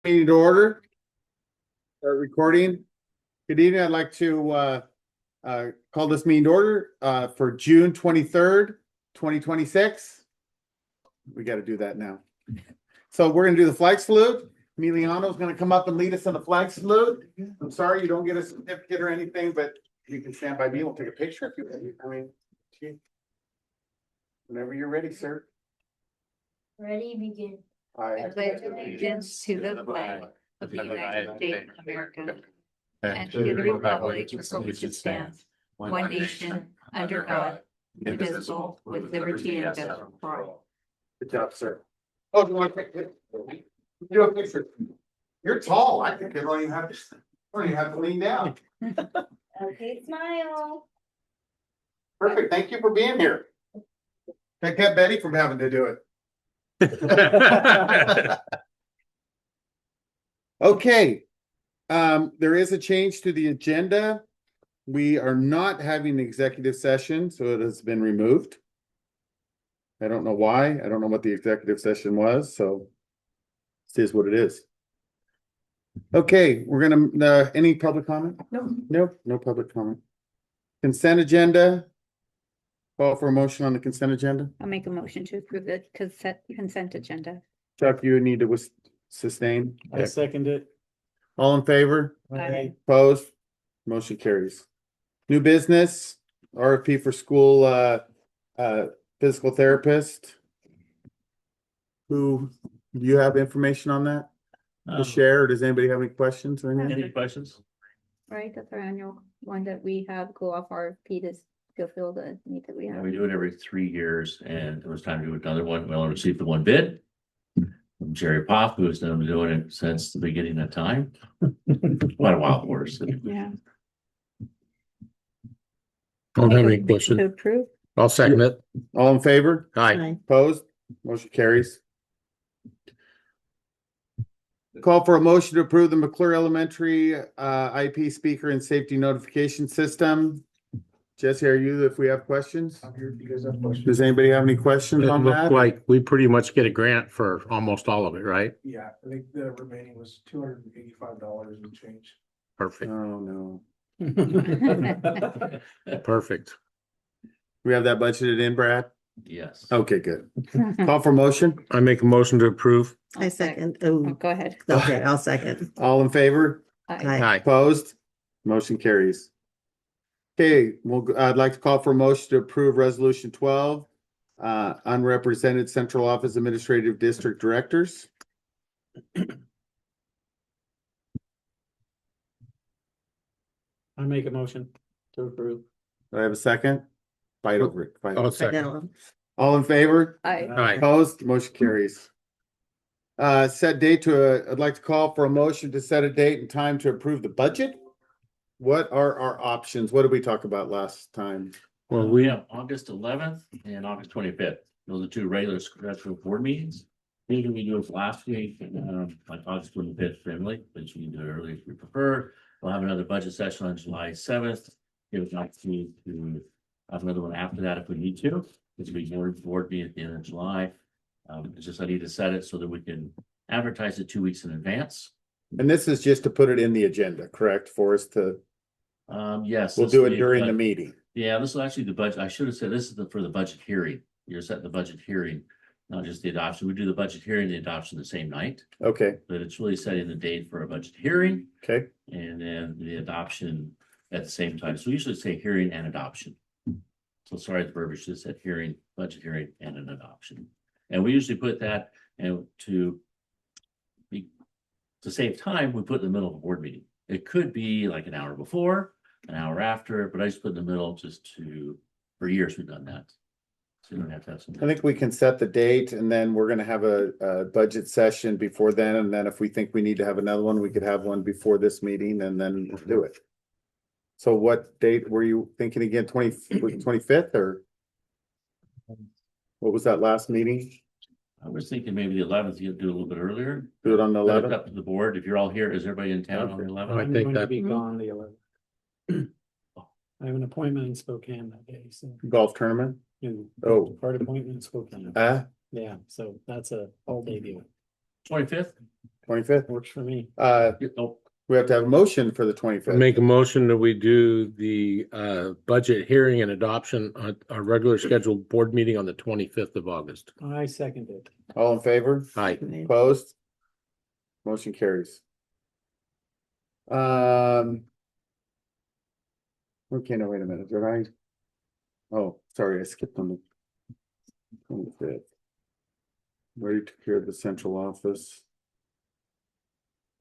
Meeting to order. Start recording. Good evening. I'd like to call this meeting to order for June 23rd, 2026. We got to do that now. So we're going to do the flag salute. Emiliano is going to come up and lead us in the flag salute. I'm sorry you don't get a certificate or anything, but you can stand by me. We'll take a picture if you want. I mean, whenever you're ready, sir. Ready, begin. I pledge allegiance to the flag of the United States of America and to the republic for which it stands, one nation, under God, indivisible, with liberty and justice for all. Good job, sir. Oh, you want to do a picture? You're tall. I think I don't even have to lean down. Okay, smile. Perfect. Thank you for being here. I kept Betty from having to do it. Okay. There is a change to the agenda. We are not having an executive session, so it has been removed. I don't know why. I don't know what the executive session was, so this is what it is. Okay, we're gonna any public comment? No public comment. Consent agenda. Call for a motion on the consent agenda. I'll make a motion to approve the consent agenda. Chuck, you need to sustain. I second it. All in favor? Aye. Opposed? Motion carries. New business, RFP for school physical therapist. Who, do you have information on that to share? Or does anybody have any questions or anything? Any questions? Right, that's our annual one that we have go off RFP to fulfill the need that we Yeah, have. we do it every 3 years, and it was time to do another one. We only received the one bid from Jerry Poff, who has been doing it since the beginning of time. Quite a while for us. Yeah. Don't have any To question. approve. I'll second it. All in favor? Aye. Opposed? Motion carries. Call for a motion to approve the McClure Elementary IP speaker and safety notification system. Jesse, are you, if we have questions? Does anybody have any questions It on looked that? like we pretty much get a grant for almost all of it, right? Yeah, I think the remaining was $285 and change. Perfect, Oh, no. perfect. We have that budgeted in, Brad? Yes. Okay, good. Call for motion. I make a motion to approve. I second. Oh, Oh, go ahead. okay, I'll second. All in favor? Aye. Aye. Opposed? Motion carries. Okay, well, I'd like to call for a motion to approve resolution 12, unrepresented central office administrative district directors. I make a motion to approve. Do I have a second? Fight over it. Fight over I'll it. second. All in favor? Aye. Aye. Opposed? Motion carries. Set date I'd like to call for a motion to set a date and time to approve the budget. What are our options? What did we talk about last time? Well, We have August 11th and August 25th. Those are 2 regular special board meetings. Usually we do it last week, like August 25th, family, but you can do it early if you prefer. We'll have another budget session on July 7th. Give us an opportunity to have another one after that if we need to. This will be board meeting at the end of July. It's just I need to set it so that we can advertise it 2 weeks in advance. And this is just to put it in the agenda, correct? For us to, Yes. we'll this do will it be- during the meeting. Yeah, this is actually the budget. I should have said this is for the budget hearing. You're setting the budget hearing, not just the adoption. We do the budget hearing, and the adoption the same night, Okay, but it's really setting the date for a budget hearing okay. and then the adoption at the same time. So we usually say hearing and adoption. So sorry, the verbiage just said hearing, budget hearing and an adoption. And we usually put that and to save time, we put it in the middle of a board meeting. It could be like an hour before, an hour after, but I just put in the middle just for years we've done that. So you don't have to have some. I think we can set the date and then we're gonna have a budget session before then. And then if we think we need to have another one, we could have one before this meeting and then we'll do it. So what date were you thinking again? 25th or? What was that last meeting? I was thinking maybe the 11th, you'd do a little bit earlier. Do it on the But it's 11th? up to the board. If you're all here, is everybody in town on the I 11th? I'm think going to that- be gone the 11th. I have an appointment in Spokane that day, so. Golf tournament? Oh. Part appointment in Spokane. Uh, Yeah, so that's a all day deal. 25th? 25th. Works for me. Oh, We have to have a motion for the 25th. Make a motion that we do the budget hearing and adoption on our regular scheduled board meeting on the 25th of August. I second it. All in favor? Aye. Opposed? Motion carries. Okay, no, wait a minute, did I? Oh, sorry, I skipped on the 25th. Ready to clear the central office.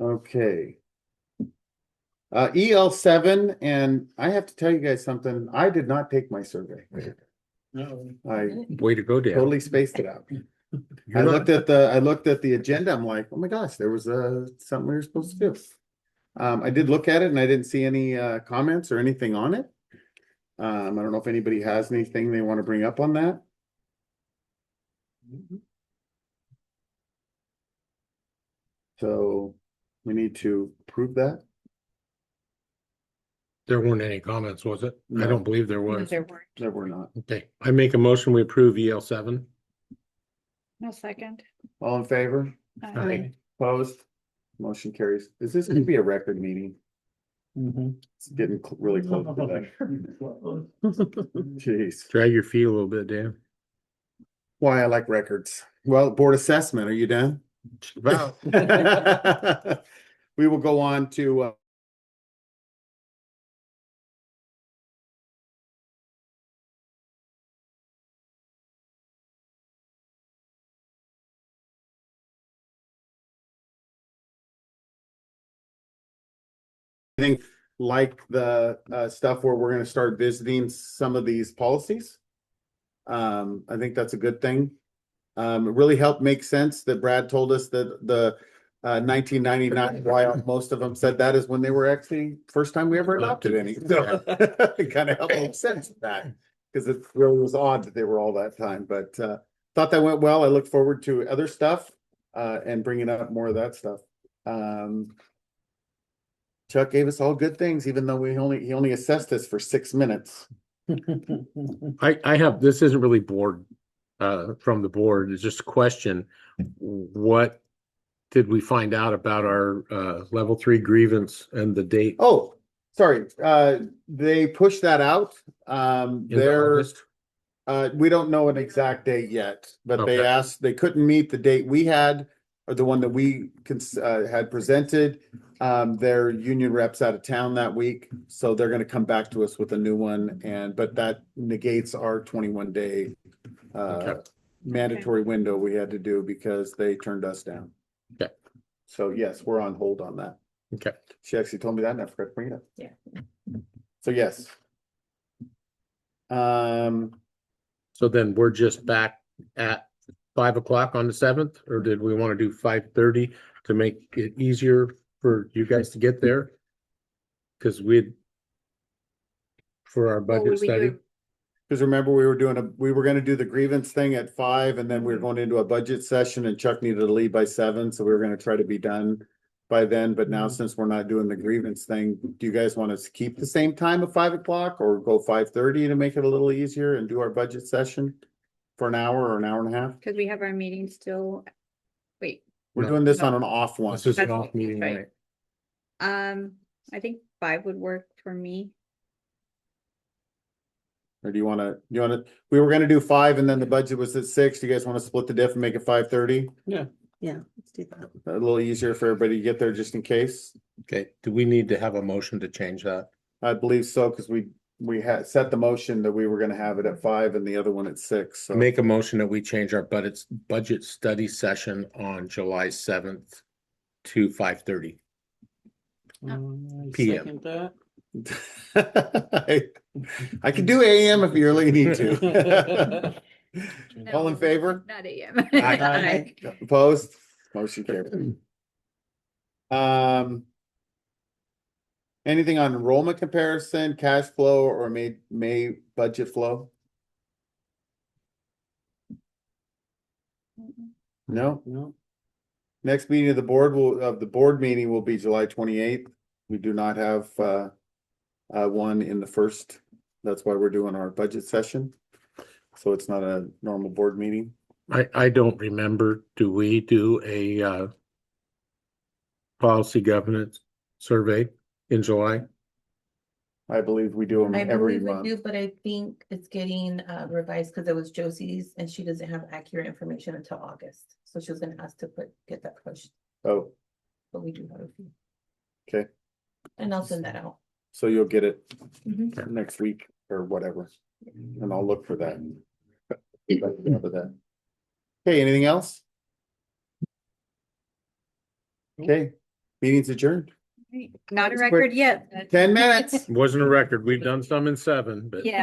Okay. EL7, and I have to tell you guys something, I did not take my survey. No. I Way to go, Dan. totally spaced it out. You're I not- looked at the agenda, I'm like, oh my gosh, there was something we were supposed to do. I did look at it and I didn't see any comments or anything on it. I don't know if anybody has anything they want to bring up on that. So we need to approve that. There weren't any comments, was it? I No. don't believe there was. There weren't. There were not. Okay, I make a motion, we approve EL7. No second. All in favor? Aye. Opposed? Motion carries. Is this gonna be a record meeting? Mhm. It's getting really close to that. Jeez. Drag your feet a little bit, Dan. Why I like records. Well, board assessment, are you done? Wow. We will go on to think like the stuff where we're gonna start visiting some of these policies. I think that's a good thing. It really helped make sense that Brad told us that the 1999, why most of them said that is when they were actually first time we ever adopted any. So it kind of helped make sense of that because it really was odd that they were all that time, but thought that went well. I look forward to other stuff and bringing up more of that stuff. Chuck gave us all good things, even though he only assessed us for 6 minutes. I have, this isn't really board, from the board, it's just a question. What did we find out about our, level 3 grievance and the date? Oh, sorry, they pushed that out. in They're, August? we don't know an exact date yet, but they Okay. asked, they couldn't meet the date we had, or the one that we had presented. Their union reps out of town that week, so they're gonna come back to us with a new one, but that negates our 21-day Okay. mandatory window we had to do because they turned us down. Okay. So yes, we're on hold on that. Okay. She actually told me that and I forgot to bring it up. Yeah. So yes. So then we're just back at 5 o'clock on the 7th, or did we want to do 5:30 to make it easier for you guys to get there? Cause for our What would budget we study, do? Because remember, we were gonna do the grievance thing at 5 and then we were going into a budget session and Chuck needed to leave by 7, so we were gonna try to be done by then, but now since we're not doing the grievance thing, do you guys want us to keep the same time of 5 o'clock or go 5:30 to make it a little easier and do our budget session for an hour or an hour and a half? Cause we have our meeting still. Wait, We're No. doing this on an off one. this is an That's off meeting right. night. I think 5 would work for me. Or do you wanna, we were gonna do 5 and then the budget was at 6. Do you guys wanna split the diff and make it 5:30? Yeah, let's do that. A little easier for everybody to get there just in case. Okay, do we need to have a motion to change that? I believe so, because we had set the motion that we were gonna have it at 5 and the other one at 6, so. Make a motion that we change our budget study session on July 7th to 5:30. I PM. second that. I can do AM if you really need to. All in No, favor? Not AM. Aye. Opposed? Motion carried. Anything on enrollment comparison, cash flow, or May budget flow? No? No, Next meeting of the board meeting will be July 28th. We do not have one in the first. That's why we're doing our budget session. So it's not a normal board meeting. I don't remember, do we do a policy governance survey in July? I believe we do them I every believe we month. do, but I think it's getting revised because it was Josie's and she doesn't have accurate information until August. So she was gonna ask to get that pushed, Oh, but we do have a few. okay. And I'll send that out. So you'll get it Mhm. next week or whatever, and I'll look for that. Okay, anything else? Okay, meeting's adjourned. Not a record yet. 10 minutes. Wasn't a record. We've done some in 7, but. Yeah.